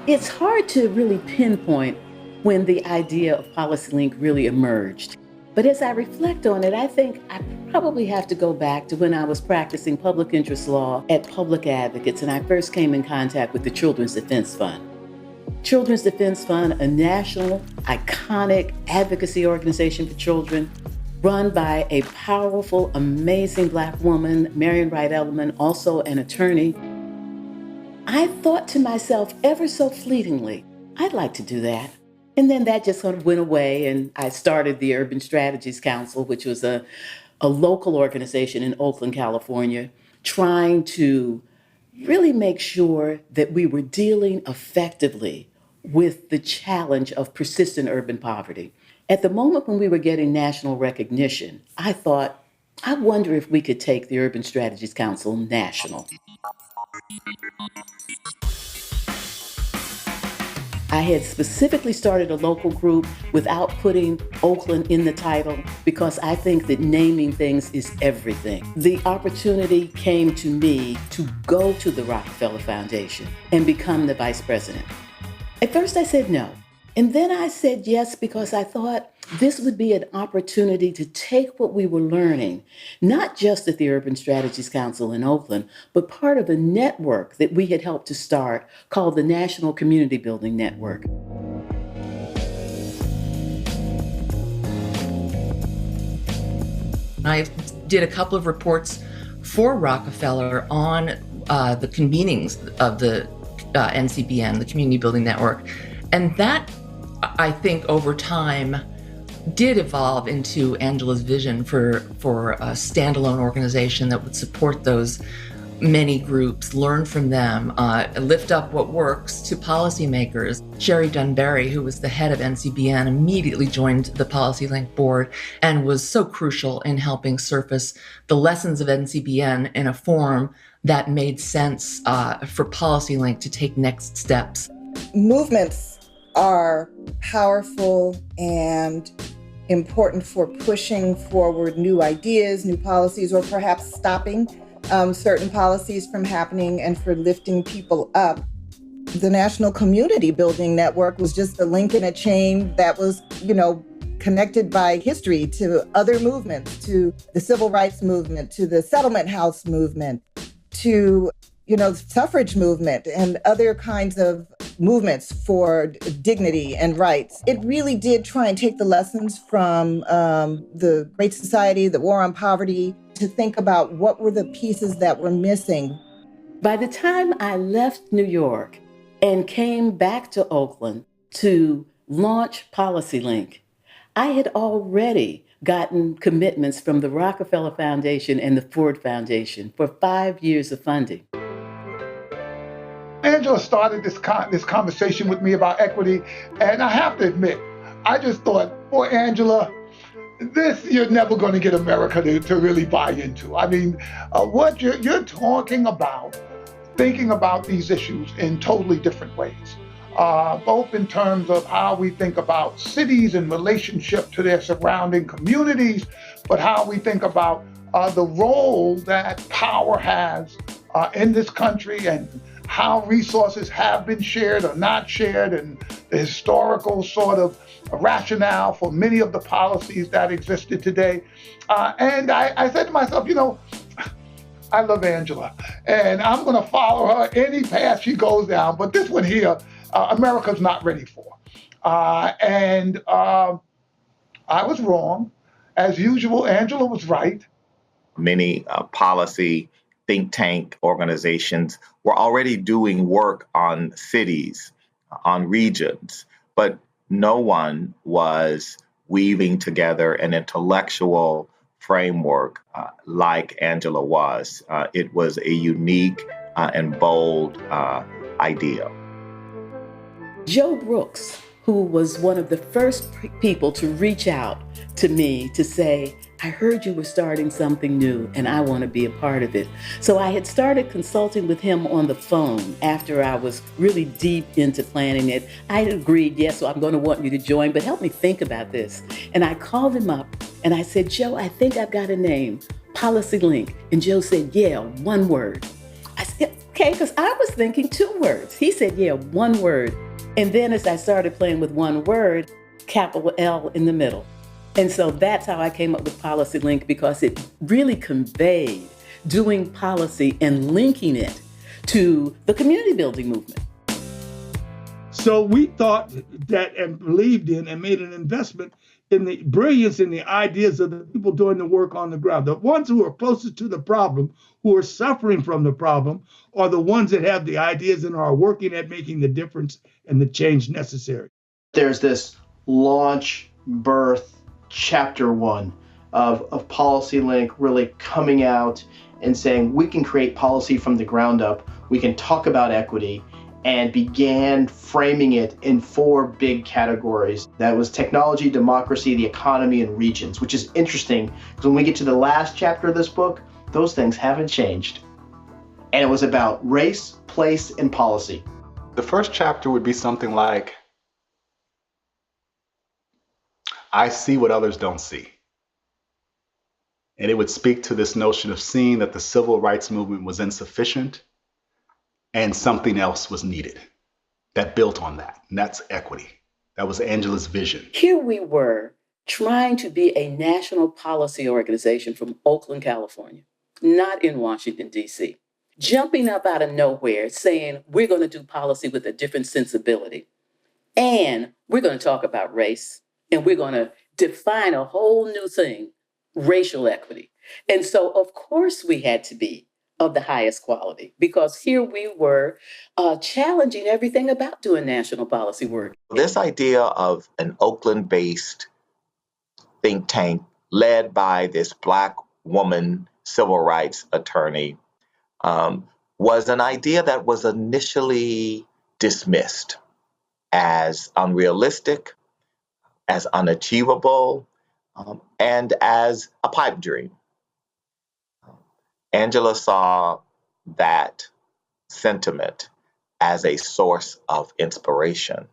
It's hard to really pinpoint when the idea of PolicyLink really emerged. But as I reflect on it, I think I probably have to go back to when I was practicing public interest law at Public Advocates and I first came in contact with the Children's Defense Fund. Children's Defense Fund, a national, iconic advocacy organization for children, run by a powerful, amazing Black woman, Marian Wright Edelman, also an attorney. I thought to myself ever so fleetingly, I'd like to do that. And then that just sort of went away, and I started the Urban Strategies Council, which was a local organization in Oakland, California, trying to really make sure that we were dealing effectively with the challenge of persistent urban poverty. At the moment when we were getting national recognition, I thought, I wonder if we could take the Urban Strategies Council national. I had specifically started a local group without putting Oakland in the title because I think that naming things is everything. The opportunity came to me to go to the Rockefeller Foundation and become the vice president. At first I said no. And then I said yes because I thought this would be an opportunity to take what we were learning, not just at the Urban Strategies Council in Oakland, but part of a network that we had helped to start called the National Community Building Network. I did a couple of reports for Rockefeller on the convenings of the NCBN, the Community Building Network. And that, I think, over time, did evolve into Angela's vision for a standalone organization that would support those many groups, learn from them, lift up what works to policymakers. Sherry Dunbarry, who was the head of NCBN, immediately joined the PolicyLink board and was so crucial in helping surface the lessons of NCBN in a form that made sense for PolicyLink to take next steps. Movements are powerful and important for pushing forward new ideas, new policies, or perhaps stopping certain policies from happening and for lifting people up. The National Community Building Network was just a link in a chain that was, connected by history to other movements, to the civil rights movement, to the settlement house movement, to, the suffrage movement and other kinds of movements for dignity and rights. It really did try and take the lessons from the Great Society, the War on Poverty, to think about what were the pieces that were missing. By the time I left New York and came back to Oakland to launch PolicyLink, I had already gotten commitments from the Rockefeller Foundation and the Ford Foundation for 5 years of funding. Angela started this conversation with me about equity, and I have to admit, I just thought, boy, Angela, this you're never going to get America to really buy into. I mean, what you're talking about, thinking about these issues in totally different ways, both in terms of how we think about cities in relationship to their surrounding communities, but how we think about the role that power has in this country and how resources have been shared or not shared, and the historical sort of rationale for many of the policies that existed today. And I said to myself, I love Angela, and I'm going to follow her any path she goes down. But this one here, America's not ready for. And I was wrong. As usual, Angela was right. Many policy think tank organizations were already doing work on cities, on regions, but no one was weaving together an intellectual framework like Angela was. It was a unique and bold idea. Joe Brooks, who was one of the first people to reach out to me to say, I heard you were starting something new and I want to be a part of it. So I had started consulting with him on the phone after I was really deep into planning it. I had agreed, yes, so I'm going to want you to join, but help me think about this. And I called him up and I said, Joe, I think I've got a name, PolicyLink. And Joe said, yeah, one word. I said, okay, because I was thinking 2 words. He said, yeah, 1 word. And then as I started playing with 1 word, capital L in the middle. And so that's how I came up with PolicyLink, because it really conveyed doing policy and linking it to the community building movement. So we thought that and believed in and made an investment in the brilliance and the ideas of the people doing the work on the ground. The ones who are closest to the problem, who are suffering from the problem, are the ones that have the ideas and are working at making the difference and the change necessary. There's this launch, birth, chapter 1 of PolicyLink really coming out and saying we can create policy from the ground up, we can talk about equity, and began framing it in 4 big categories. That was technology, democracy, the economy, and regions, which is interesting because when we get to the last chapter of this book, those things haven't changed. And it was about race, place, and policy. The first chapter would be something like, I see what others don't see. And it would speak to this notion of seeing that the civil rights movement was insufficient and something else was needed that built on that. And that's equity. That was Angela's vision. Here we were trying to be a national policy organization from Oakland, California, not in Washington, D.C., jumping up out of nowhere saying we're going to do policy with a different sensibility. And we're going to talk about race, and we're going to define a whole new thing, racial equity. And so, of course, we had to be of the highest quality, because here we were challenging everything about doing national policy work. This idea of an Oakland-based think tank led by this Black woman civil rights attorney was an idea that was initially dismissed as unrealistic, as unachievable, and as a pipe dream. Angela saw that sentiment as a source of inspiration.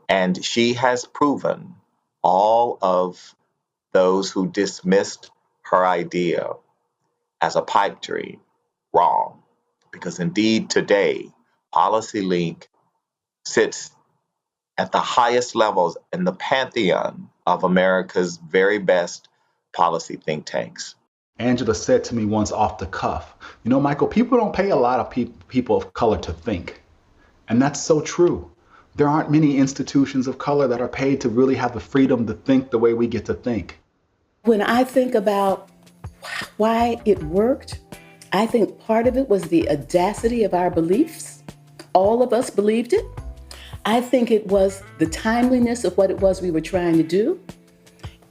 And she has proven all of those who dismissed her idea as a pipe dream wrong. Because indeed today, PolicyLink sits at the highest levels in the pantheon of America's very best policy think tanks. Angela said to me once off the cuff, you know, Michael, people don't pay a lot of people of color to think. And that's so true. There aren't many institutions of color that are paid to really have the freedom to think the way we get to think. When I think about why it worked, I think part of it was the audacity of our beliefs. All of us believed it. I think it was the timeliness of what it was we were trying to do.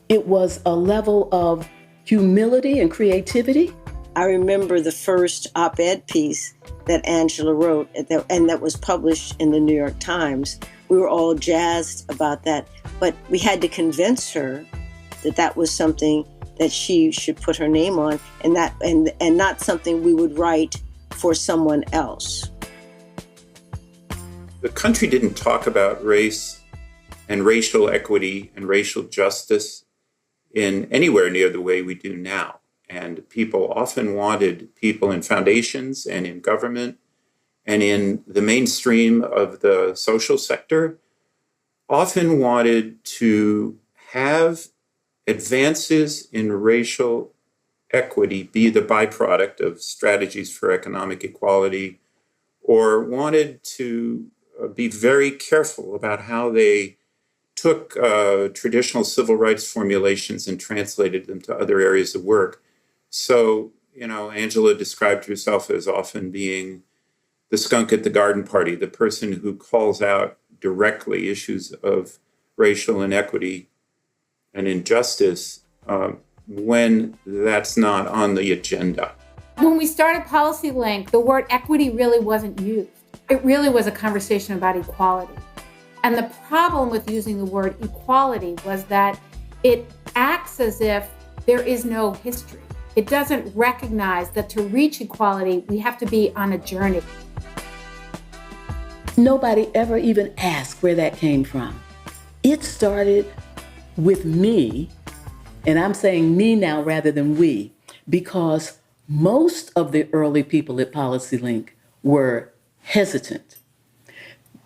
It was a level of humility and creativity. I remember the first op-ed piece that Angela wrote and that was published in the New York Times. We were all jazzed about that, but we had to convince her that that was something that she should put her name on, and not something we would write for someone else. The country didn't talk about race and racial equity and racial justice in anywhere near the way we do now. And people often wanted people in foundations and in government and in the mainstream of the social sector, often wanted to have advances in racial equity be the byproduct of strategies for economic equality, or wanted to be very careful about how they took traditional civil rights formulations and translated them to other areas of work. So, you know, Angela described herself as often being the skunk at the garden party, the person who calls out directly issues of racial inequity and injustice when that's not on the agenda. When we started PolicyLink, the word equity really wasn't used. It really was a conversation about equality. And the problem with using the word equality was that it acts as if there is no history. It doesn't recognize that to reach equality, we have to be on a journey. Nobody ever even asked where that came from. It started with me, and I'm saying me now rather than we, because most of the early people at PolicyLink were hesitant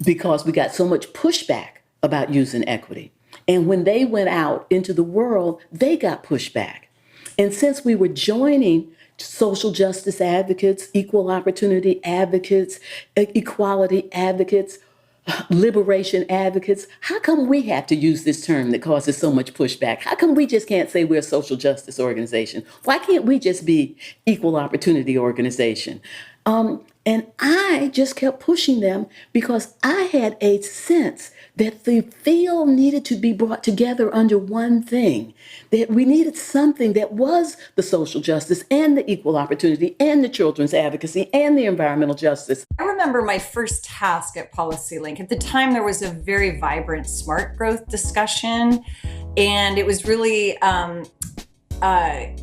because we got so much pushback about using equity. And when they went out into the world, they got pushback. And since we were joining social justice advocates, equal opportunity advocates, equality advocates, liberation advocates, how come we have to use this term that causes so much pushback? How come we just can't say we're a social justice organization? Why can't we just be equal opportunity organization? And I just kept pushing them because I had a sense that the field needed to be brought together under one thing, that we needed something that was the social justice and the equal opportunity and the children's advocacy and the environmental justice. I remember my first task at PolicyLink. At the time, there was a very vibrant smart growth discussion, and it was really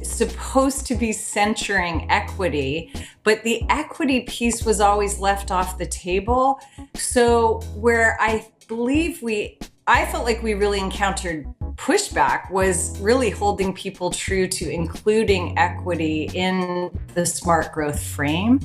supposed to be centering equity, but the equity piece was always left off the table. So where I felt like we really encountered pushback was really holding people true to including equity in the smart growth frame.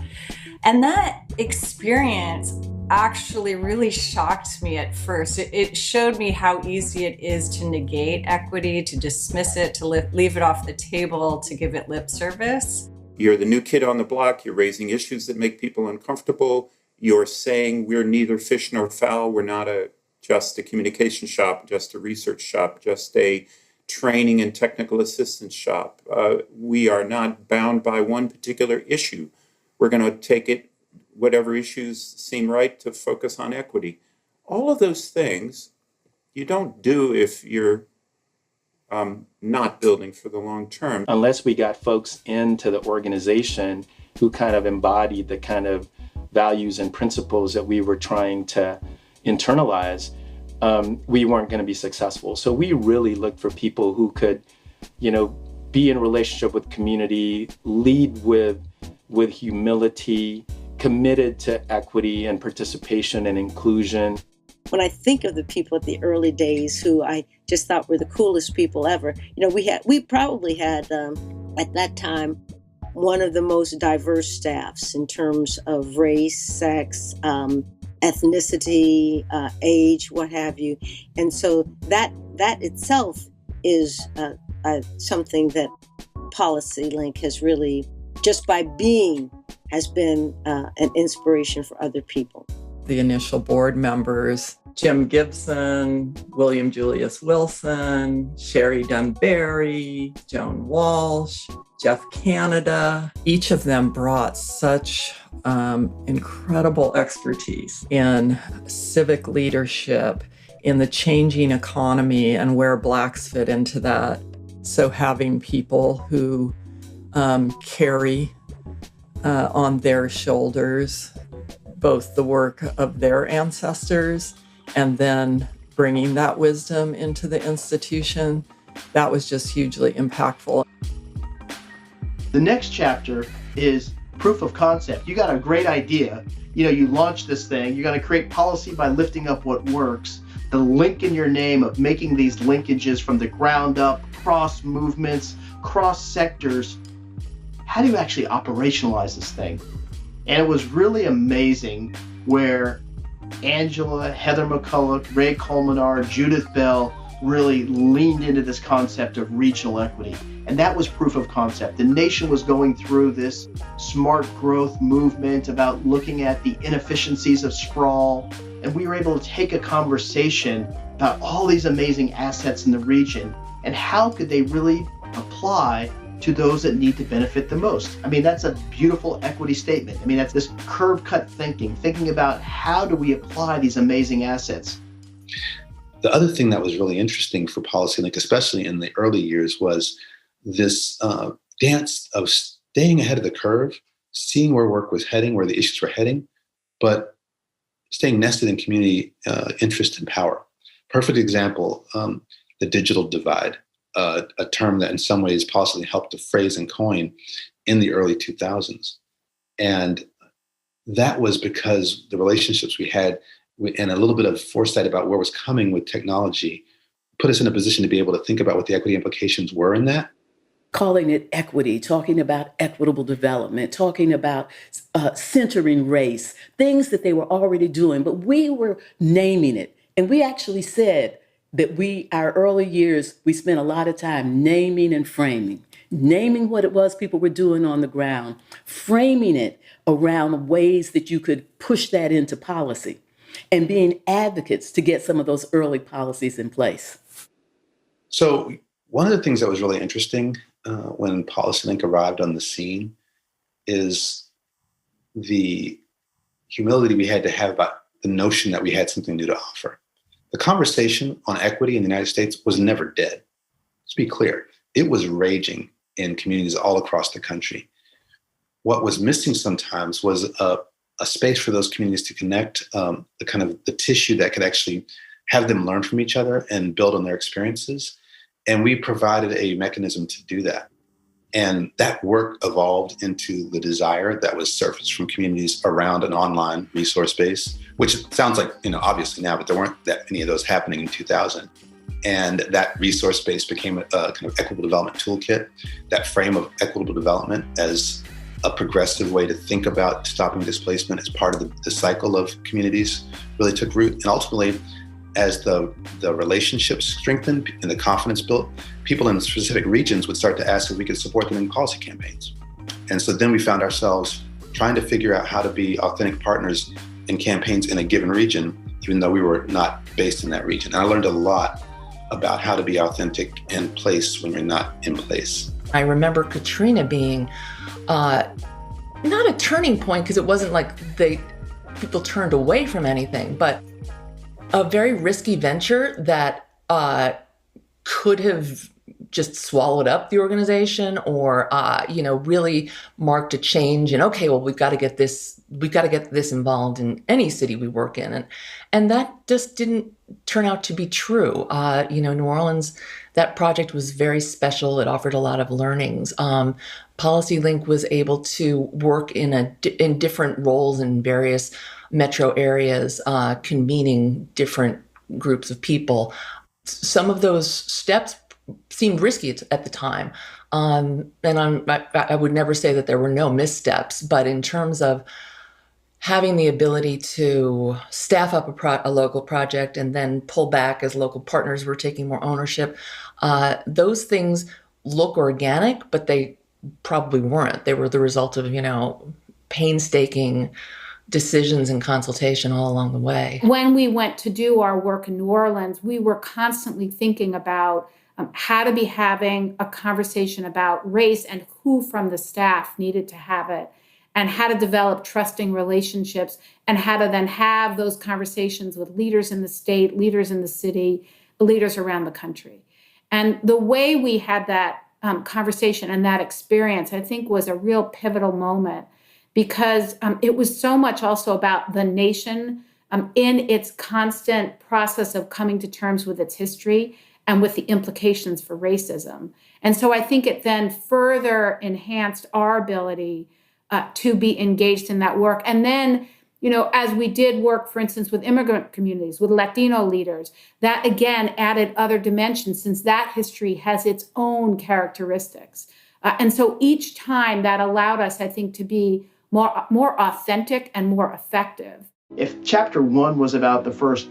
And that experience actually really shocked me at first. It showed me how easy it is to negate equity, to dismiss it, to leave it off the table, to give it lip service. You're the new kid on the block. You're raising issues that make people uncomfortable. You're saying we're neither fish nor fowl. We're not just a communication shop, just a research shop, just a training and technical assistance shop. We are not bound by one particular issue. We're going to take it, whatever issues seem right, to focus on equity. All of those things you don't do if you're not building for the long term. Unless we got folks into the organization who kind of embodied the kind of values and principles that we were trying to internalize, we weren't going to be successful. So we really looked for people who could, be in a relationship with community, lead with humility, committed to equity and participation and inclusion. When I think of the people at the early days who I just thought were the coolest people ever, we probably had at that time one of the most diverse staffs in terms of race, sex, ethnicity, age, what have you. And so that itself is something that PolicyLink has really, just by being, has been an inspiration for other people. The initial board members, Jim Gibson, William Julius Wilson, Sherry Dunbarry, Joan Walsh, Jeff Canada, each of them brought such incredible expertise in civic leadership, in the changing economy and where Blacks fit into that. So having people who carry on their shoulders both the work of their ancestors and then bringing that wisdom into the institution, that was just hugely impactful. The next chapter is proof of concept. You got a great idea. You launch this thing. You're going to create policy by lifting up what works. The link in your name of making these linkages from the ground up, cross movements, cross sectors. How do you actually operationalize this thing? And it was really amazing where Angela, Heather McCulloch, Ray Colmenar, Judith Bell really leaned into this concept of regional equity. And that was proof of concept. The nation was going through this smart growth movement about looking at the inefficiencies of sprawl. And we were able to take a conversation about all these amazing assets in the region and how could they really apply to those that need to benefit the most. I mean, that's a beautiful equity statement. I mean, that's this curve cut thinking about how do we apply these amazing assets. The other thing that was really interesting for PolicyLink, especially in the early years, was this dance of staying ahead of the curve, seeing where work was heading, where the issues were heading, but staying nested in community interest and power. Perfect example, the digital divide. A term that in some ways PolicyLink helped to phrase and coin in the early 2000s. And that was because the relationships we had and a little bit of foresight about where was coming with technology put us in a position to be able to think about what the equity implications were in that calling it equity, talking about equitable development, talking about centering race, things that they were already doing, but we were naming it. And we actually said that our early years, we spent a lot of time naming and framing, naming what it was people were doing on the ground, framing it around ways that you could push that into policy, and being advocates to get some of those early policies in place. So one of the things that was really interesting when PolicyLink arrived on the scene is the humility we had to have about the notion that we had something new to offer. The conversation on equity in the United States was never dead. Let's be clear. It was raging in communities all across the country. What was missing sometimes was a space for those communities to connect, the tissue that could actually have them learn from each other and build on their experiences. And we provided a mechanism to do that. And that work evolved into the desire that was surfaced from communities around an online resource base, which sounds like, obviously now, but there weren't that many of those happening in 2000. And that resource base became a kind of equitable development toolkit. That frame of equitable development as a progressive way to think about stopping displacement as part of the cycle of communities really took root. And ultimately, as the relationships strengthened and the confidence built, people in specific regions would start to ask if we could support them in policy campaigns. And so then we found ourselves trying to figure out how to be authentic partners in campaigns in a given region, even though we were not based in that region. And I learned a lot about how to be authentic in place when you're not in place. I remember Katrina being not a turning point, because it wasn't like people turned away from anything, but a very risky venture that could have just swallowed up the organization, or really marked a change. And okay, well, we've got to get this involved in any city we work in, and that just didn't turn out to be true. New Orleans, that project was very special. It offered a lot of learnings. PolicyLink was able to work in different roles in various metro areas, convening different groups of people. Some of those steps seemed risky at the time. And I would never say that there were no missteps, but in terms of having the ability to staff up a local project and then pull back as local partners were taking more ownership, those things look organic, but they probably weren't. They were the result of, painstaking decisions and consultation all along the way. When we went to do our work in New Orleans, we were constantly thinking about how to be having a conversation about race and who from the staff needed to have it, and how to develop trusting relationships, and how to then have those conversations with leaders in the state, leaders in the city, leaders around the country. And the way we had that conversation and that experience, I think, was a real pivotal moment, because it was so much also about the nation in its constant process of coming to terms with its history and with the implications for racism. And so I think it then further enhanced our ability to be engaged in that work. And then, as we did work, for instance, with immigrant communities, with Latino leaders, that again added other dimensions, since that history has its own characteristics. And so each time that allowed us, I think, to be more authentic and more effective. If chapter 1 was about the first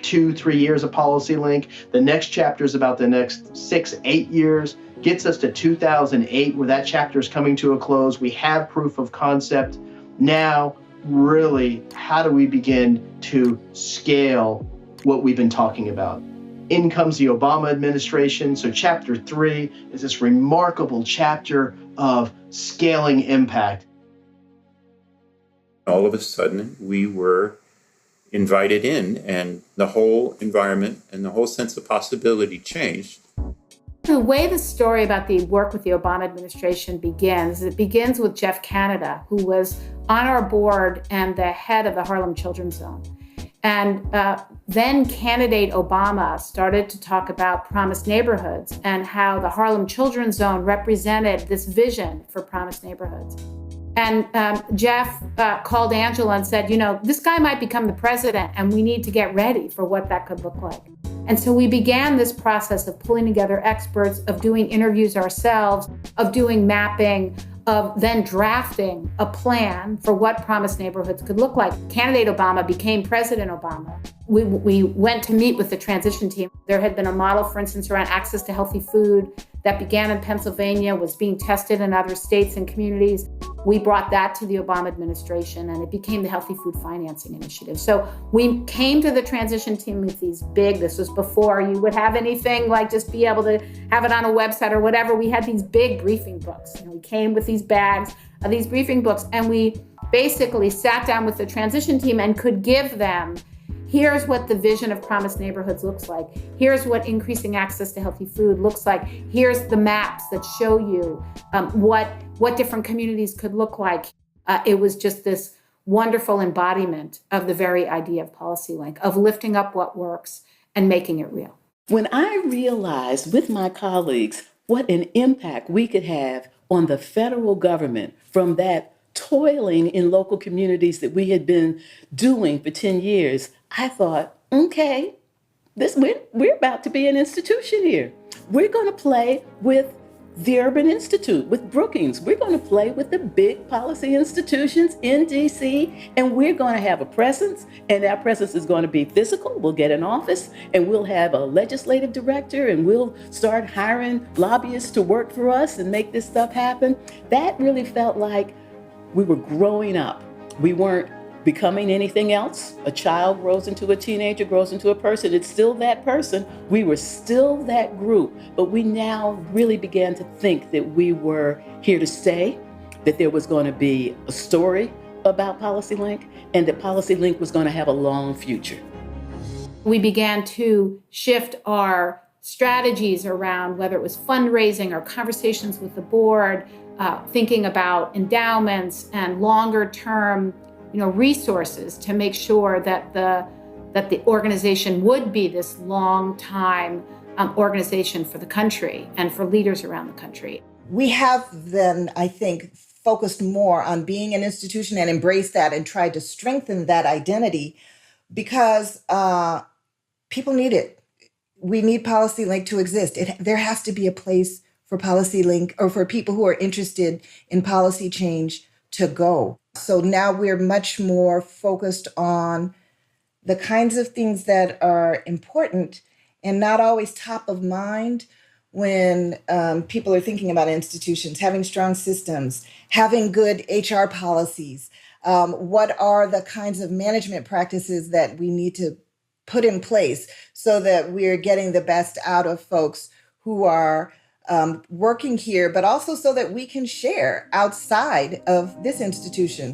2-3 years of PolicyLink, the next chapter is about the next 6-8 years, gets us to 2008, where that chapter is coming to a close. We have proof of concept. Now, really, how do we begin to scale what we've been talking about? In comes the Obama administration. So chapter 3 is this remarkable chapter of scaling impact. All of a sudden, we were invited in, and the whole environment and the whole sense of possibility changed. The way the story about the work with the Obama administration begins, it begins with Jeff Canada, who was on our board and the head of the Harlem Children's Zone. And then candidate Obama started to talk about promised neighborhoods and how the Harlem Children's Zone represented this vision for promised neighborhoods. And Jeff called Angela and said, this guy might become the president, and we need to get ready for what that could look like. And so we began this process of pulling together experts, of doing interviews ourselves, of doing mapping, of then drafting a plan for what promised neighborhoods could look like. Candidate Obama became President Obama. We went to meet with the transition team. There had been a model, for instance, around access to healthy food that began in Pennsylvania, was being tested in other states and communities. We brought that to the Obama administration, and it became the Healthy Food Financing Initiative. So we came to the transition team with these big, this was before you would have anything like just be able to have it on a website or whatever. We had these big briefing books. We came with these bags of these briefing books, and we basically sat down with the transition team and could give them, here's what the vision of promised neighborhoods looks like. Here's what increasing access to healthy food looks like. Here's the maps that show you what different communities could look like. It was just this wonderful embodiment of the very idea of PolicyLink, of lifting up what works and making it real. When I realized with my colleagues what an impact we could have on the federal government from that toiling in local communities that we had been doing for 10 years, I thought, okay, we're about to be an institution here. We're going to play with the Urban Institute, with Brookings. We're going to play with the big policy institutions in DC, and we're going to have a presence, and our presence is going to be physical. We'll get an office, and we'll have a legislative director, and we'll start hiring lobbyists to work for us and make this stuff happen. That really felt like we were growing up. We weren't becoming anything else. A child grows into a teenager, grows into a person. It's still that person. We were still that group, but we now really began to think that we were here to stay, that there was going to be a story about PolicyLink, and that PolicyLink was going to have a long future. We began to shift our strategies around whether it was fundraising or conversations with the board, thinking about endowments and longer term resources to make sure that the organization would be this long time organization for the country and for leaders around the country. We have then, I think, focused more on being an institution and embraced that and tried to strengthen that identity because people need it. We need PolicyLink to exist. There has to be a place for PolicyLink or for people who are interested in policy change to go. So now we're much more focused on the kinds of things that are important and not always top of mind when people are thinking about institutions, having strong systems, having good HR policies. What are the kinds of management practices that we need to put in place so that we're getting the best out of folks who are working here, but also so that we can share outside of this institution.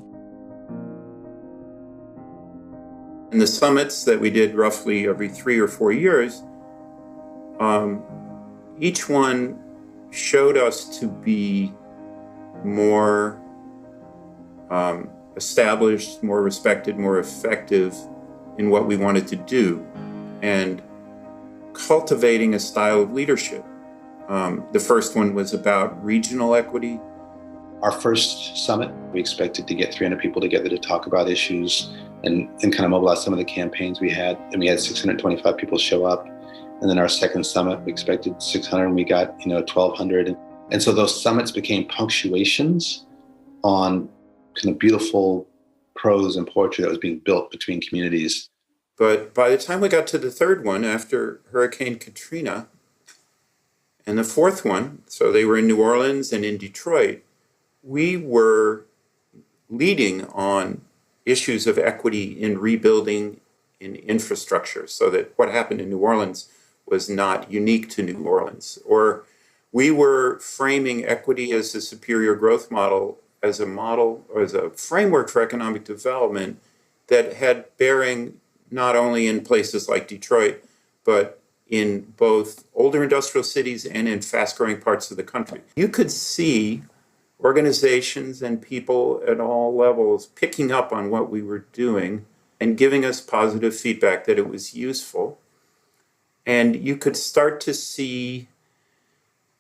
In the summits that we did roughly every 3 or 4 years, each one showed us to be more established, more respected, more effective in what we wanted to do, and cultivating a style of leadership. The first one was about regional equity. Our first summit, we expected to get 300 people together to talk about issues and kind of mobilize some of the campaigns we had. And we had 625 people show up. And then our second summit, we expected 600 and we got 1,200. And so those summits became punctuations on kind of beautiful prose and poetry that was being built between communities. But by the time we got to the third one, after Hurricane Katrina, and the fourth one, so they were in New Orleans and in Detroit, we were leading on issues of equity in rebuilding in infrastructure, so that what happened in New Orleans was not unique to New Orleans. Or we were framing equity as a superior growth model, as a framework for economic development that had bearing not only in places like Detroit, but in both older industrial cities and in fast-growing parts of the country. You could see organizations and people at all levels picking up on what we were doing and giving us positive feedback that it was useful. And you could start to see,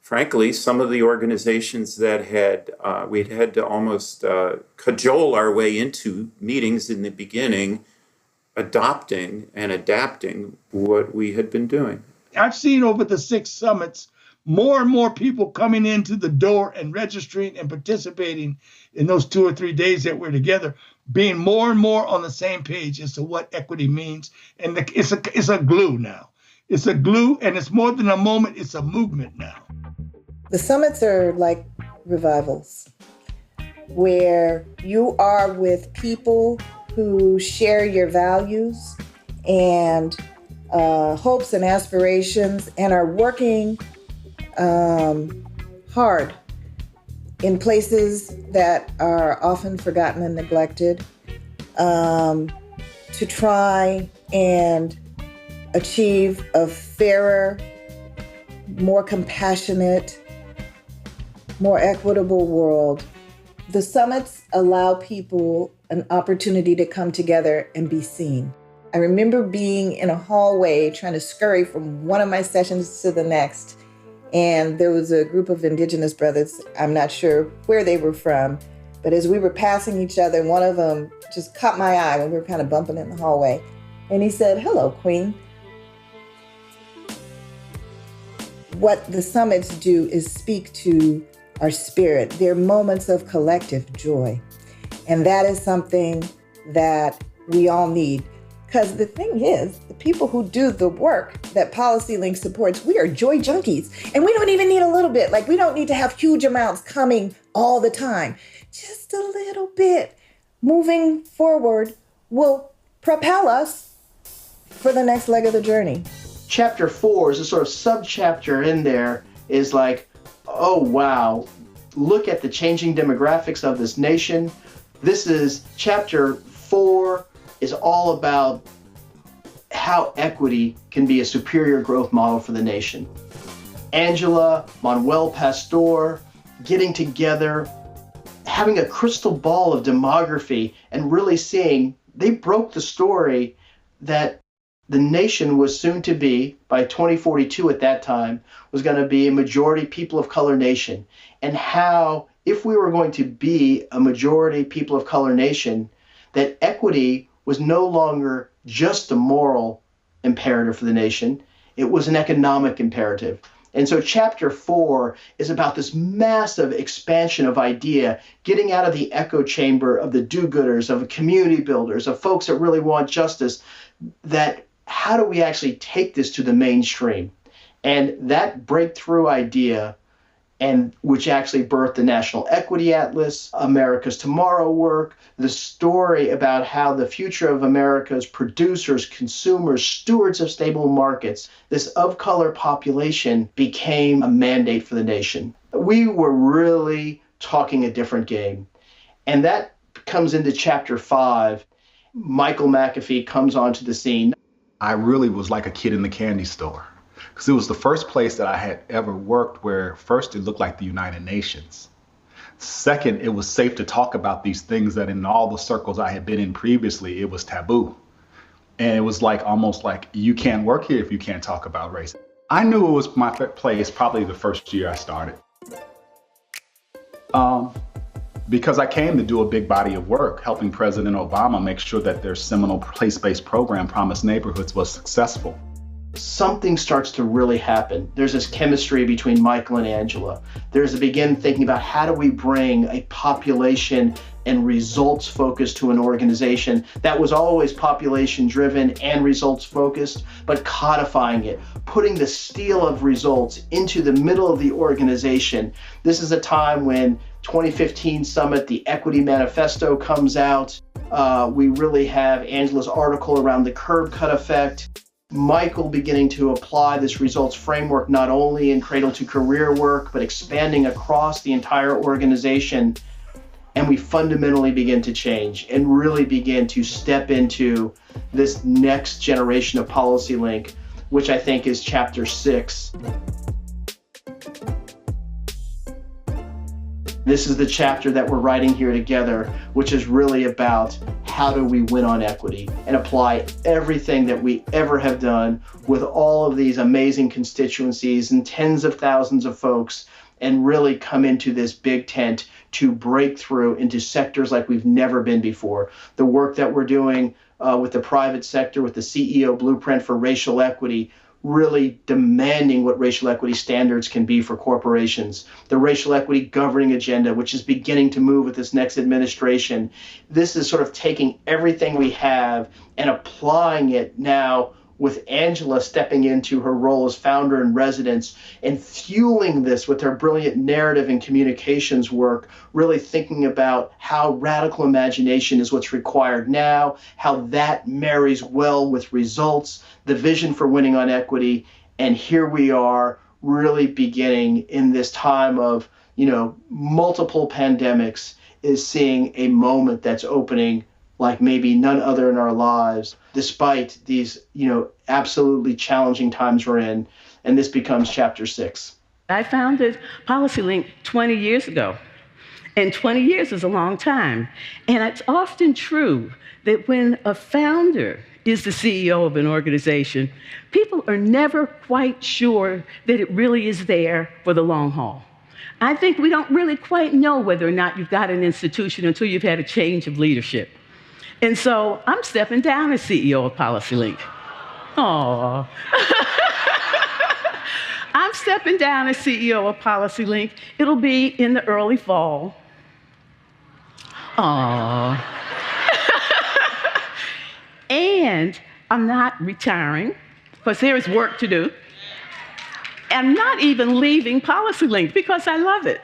frankly, some of the organizations that we'd had to almost cajole our way into meetings in the beginning adopting and adapting what we had been doing. I've seen over the 6 summits more and more people coming into the door and registering and participating in those 2 or 3 days that we're together, being more and more on the same page as to what equity means. And it's a glue now. It's a glue, and it's more than a moment, it's a movement now. The summits are like revivals, where you are with people who share your values and hopes and aspirations and are working hard in places that are often forgotten and neglected to try and achieve a fairer, more compassionate, more equitable world. The summits allow people an opportunity to come together and be seen. I remember being in a hallway trying to scurry from one of my sessions to the next, and there was a group of Indigenous brothers. I'm not sure where they were from, but as we were passing each other, one of them just caught my eye when we were kind of bumping in the hallway, and he said, "Hello, Queen." What the summits do is speak to our spirit. They're moments of collective joy. And that is something that we all need. Because the thing is, the people who do the work that PolicyLink supports, we are joy junkies. And we don't even need a little bit. Like, we don't need to have huge amounts coming all the time. Just a little bit moving forward will propel us for the next leg of the journey. Chapter 4 is a sort of sub-chapter in there, is like, oh wow, look at the changing demographics of this nation. This is chapter 4 is all about how equity can be a superior growth model for the nation. Angela, Manuel Pastor, getting together, having a crystal ball of demography and really seeing, they broke the story that the nation was soon to be, by 2042 at that time, was going to be a majority people of color nation. And how, if we were going to be a majority people of color nation, that equity was no longer just a moral imperative for the nation, it was an economic imperative. And so chapter 4 is about this massive expansion of idea, getting out of the echo chamber of the do-gooders, of community builders, of folks that really want justice, that how do we actually take this to the mainstream? And that breakthrough idea, and which actually birthed the National Equity Atlas, America's Tomorrow work, the story about how the future of America's producers, consumers, stewards of stable markets, this of color population became a mandate for the nation. We were really talking a different game. And that comes into chapter 5. Michael McAfee comes onto the scene. I really was like a kid in the candy store, because it was the first place that I had ever worked where first it looked like the United Nations. Second, it was safe to talk about these things that in all the circles I had been in previously, it was taboo. And it was like almost like you can't work here if you can't talk about race. I knew it was my place probably the first year I started. Because I came to do a big body of work, helping President Obama make sure that their seminal place-based program, Promised Neighborhoods, was successful. Something starts to really happen. There's this chemistry between Michael and Angela. There's a begin thinking about how do we bring a population and results focus to an organization that was always population driven and results focused, but codifying it, putting the steel of results into the middle of the organization. This is a time when 2015 summit, the Equity Manifesto comes out. We really have Angela's article around the curb cut effect. Michael beginning to apply this results framework not only in cradle to career work, but expanding across the entire organization. And we fundamentally begin to change and really begin to step into this next generation of PolicyLink, which I think is chapter 6. This is the chapter that we're writing here together, which is really about how do we win on equity and apply everything that we ever have done with all of these amazing constituencies and tens of thousands of folks, and really come into this big tent to break through into sectors like we've never been before. The work that we're doing with the private sector, with the CEO blueprint for racial equity, really demanding what racial equity standards can be for corporations. The racial equity governing agenda, which is beginning to move with this next administration. This is sort of taking everything we have and applying it now with Angela stepping into her role as founder in residence and fueling this with her brilliant narrative and communications work, really thinking about how radical imagination is what's required now, how that marries well with results, the vision for winning on equity. And here we are really beginning in this time of, multiple pandemics, is seeing a moment that's opening like maybe none other in our lives, despite these, absolutely challenging times we're in. And this becomes chapter 6. I founded PolicyLink 20 years ago, and 20 years is a long time. And it's often true that when a founder is the CEO of an organization, people are never quite sure that it really is there for the long haul. I think we don't really quite know whether or not you've got an institution until you've had a change of leadership. And so I'm stepping down as CEO of PolicyLink. Aww. I'm stepping down as CEO of PolicyLink. It'll be in the early fall. Aww. And I'm not retiring, because there is work to do. I'm not even leaving PolicyLink because I love it.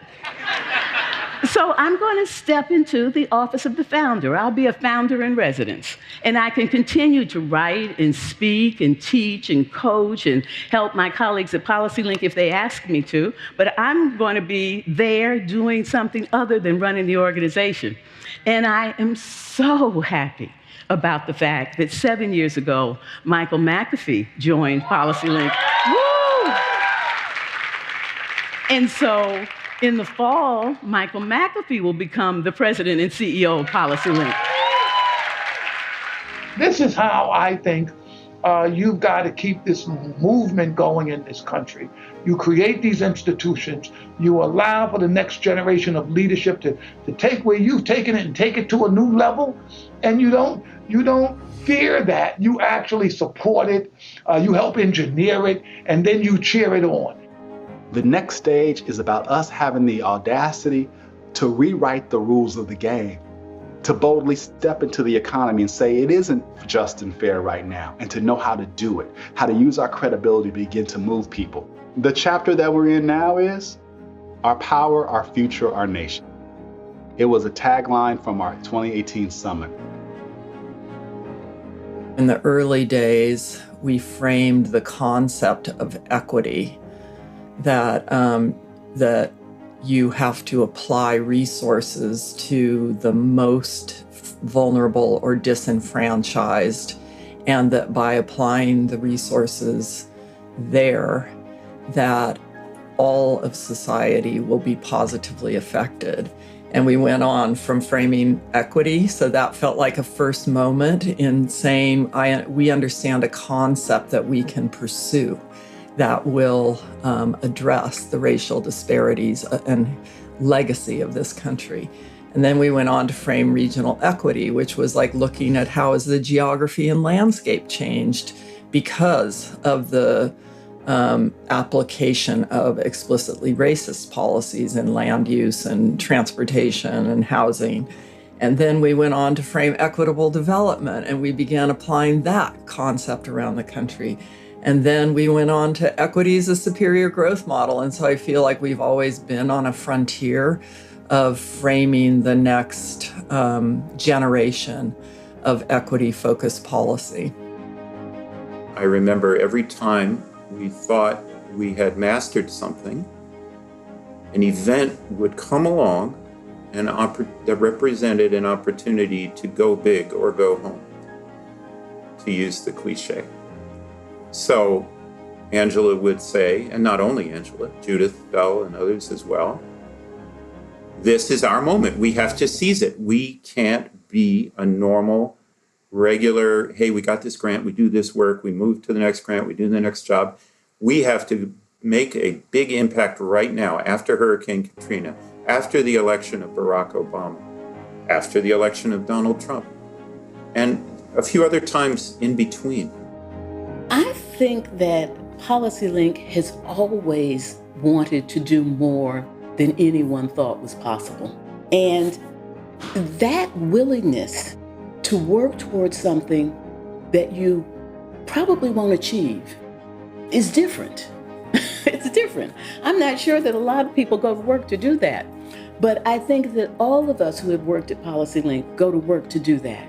So I'm going to step into the office of the founder. I'll be a founder in residence. And I can continue to write and speak and teach and coach and help my colleagues at PolicyLink if they ask me to. But I'm going to be there doing something other than running the organization. And I am so happy about the fact that 7 years ago, Michael McAfee joined PolicyLink. Woo! And so in the fall, Michael McAfee will become the president and CEO of PolicyLink. This is how I think you've got to keep this movement going in this country. You create these institutions, you allow for the next generation of leadership to take where you've taken it and take it to a new level, and you don't fear that. You actually support it, you help engineer it, and then you cheer it on. The next stage is about us having the audacity to rewrite the rules of the game, to boldly step into the economy and say it isn't just and fair right now, and to know how to do it, how to use our credibility to begin to move people. The chapter that we're in now is Our Power, Our Future, Our Nation. It was a tagline from our 2018 summit. In the early days, we framed the concept of equity that you have to apply resources to the most vulnerable or disenfranchised, and that by applying the resources there, that all of society will be positively affected. And we went on from framing equity, so that felt like a first moment in saying, we understand a concept that we can pursue that will address the racial disparities and legacy of this country. And then we went on to frame regional equity, which was like looking at how has the geography and landscape changed because of the application of explicitly racist policies in land use and transportation and housing. And then we went on to frame equitable development, and we began applying that concept around the country. And then we went on to equity as a superior growth model. And so I feel like we've always been on a frontier of framing the next generation of equity-focused policy. I remember every time we thought we had mastered something, an event would come along that represented an opportunity to go big or go home, to use the cliche. So Angela would say, and not only Angela, Judith Bell and others as well, this is our moment. We have to seize it. We can't be a normal, regular, hey, we got this grant, we do this work, we move to the next grant, we do the next job. We have to make a big impact right now, after Hurricane Katrina, after the election of Barack Obama, after the election of Donald Trump. And a few other times in between? I think that PolicyLink has always wanted to do more than anyone thought was possible. And that willingness to work towards something that you probably won't achieve is different. It's different. I'm not sure that a lot of people go to work to do that. But I think that all of us who have worked at PolicyLink go to work to do that.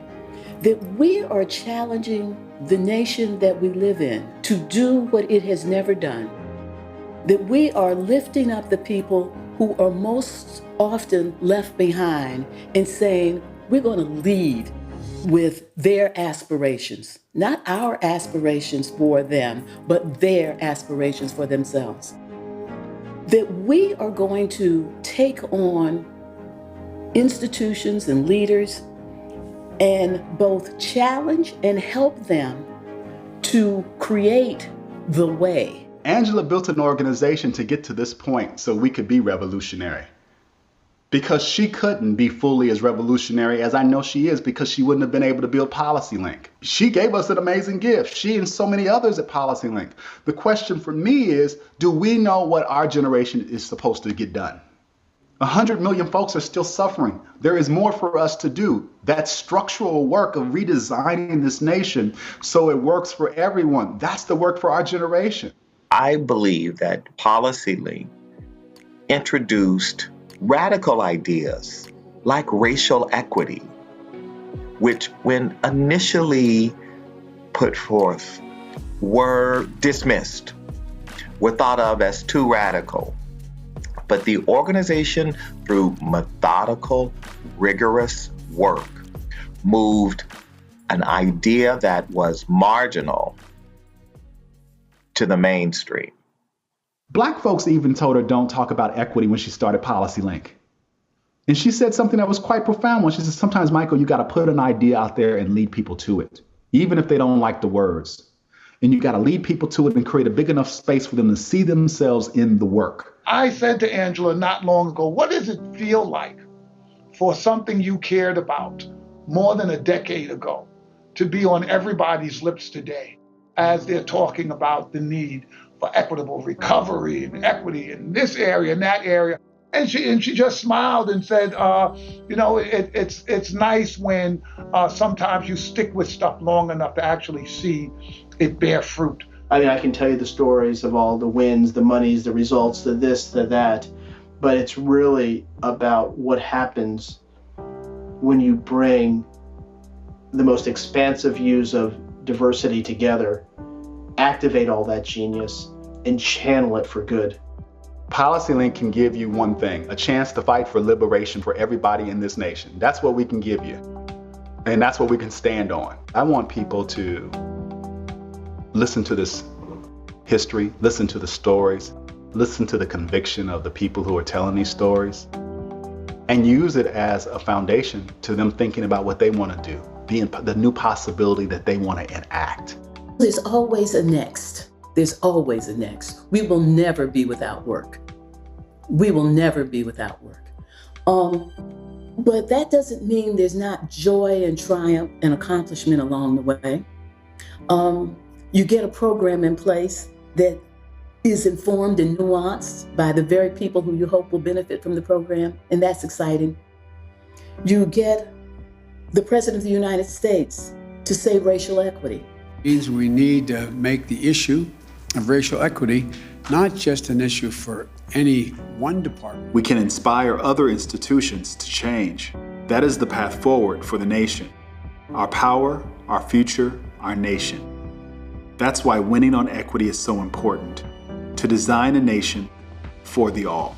That we are challenging the nation that we live in to do what it has never done. That we are lifting up the people who are most often left behind and saying, we're going to lead with their aspirations, not our aspirations for them, but their aspirations for themselves. That we are going to take on institutions and leaders and both challenge and help them to create the way. Angela built an organization to get to this point so we could be revolutionary. Because she couldn't be fully as revolutionary as I know she is, because she wouldn't have been able to build PolicyLink. She gave us an amazing gift, she and so many others at PolicyLink. The question for me is, do we know what our generation is supposed to get done? 100 million folks are still suffering. There is more for us to do. That structural work of redesigning this nation so it works for everyone, that's the work for our generation. I believe that PolicyLink introduced radical ideas like racial equity, which when initially put forth were dismissed, were thought of as too radical. But the organization, through methodical, rigorous work, moved an idea that was marginal to the mainstream. Black folks even told her don't talk about equity when she started PolicyLink. And she said something that was quite profound when she said, sometimes, Michael, you got to put an idea out there and lead people to it, even if they don't like the words. And you got to lead people to it and create a big enough space for them to see themselves in the work. I said to Angela not long ago, what does it feel like for something you cared about more than a decade ago to be on everybody's lips today as they're talking about the need for equitable recovery and equity in this area and that area? And she just smiled and said, it's nice when sometimes you stick with stuff long enough to actually see it bear fruit. I mean, I can tell you the stories of all the wins, the monies, the results, the this, the that, but it's really about what happens when you bring the most expansive views of diversity together, activate all that genius, and channel it for good. PolicyLink can give you one thing, a chance to fight for liberation for everybody in this nation. That's what we can give you. And that's what we can stand on. I want people to listen to this history, listen to the stories, listen to the conviction of the people who are telling these stories, and use it as a foundation to them thinking about what they want to do, the new possibility that they want to enact. There's always a next. There's always a next. We will never be without work. We will never be without work. But that doesn't mean there's not joy and triumph and accomplishment along the way. You get a program in place that is informed and nuanced by the very people who you hope will benefit from the program, and that's exciting. You get the President of the United States to say racial equity. Means we need to make the issue of racial equity not just an issue for any one department. We can inspire other institutions to change. That is the path forward for the nation. Our power, our future, our nation. That's why winning on equity is so important, to design a nation for the all.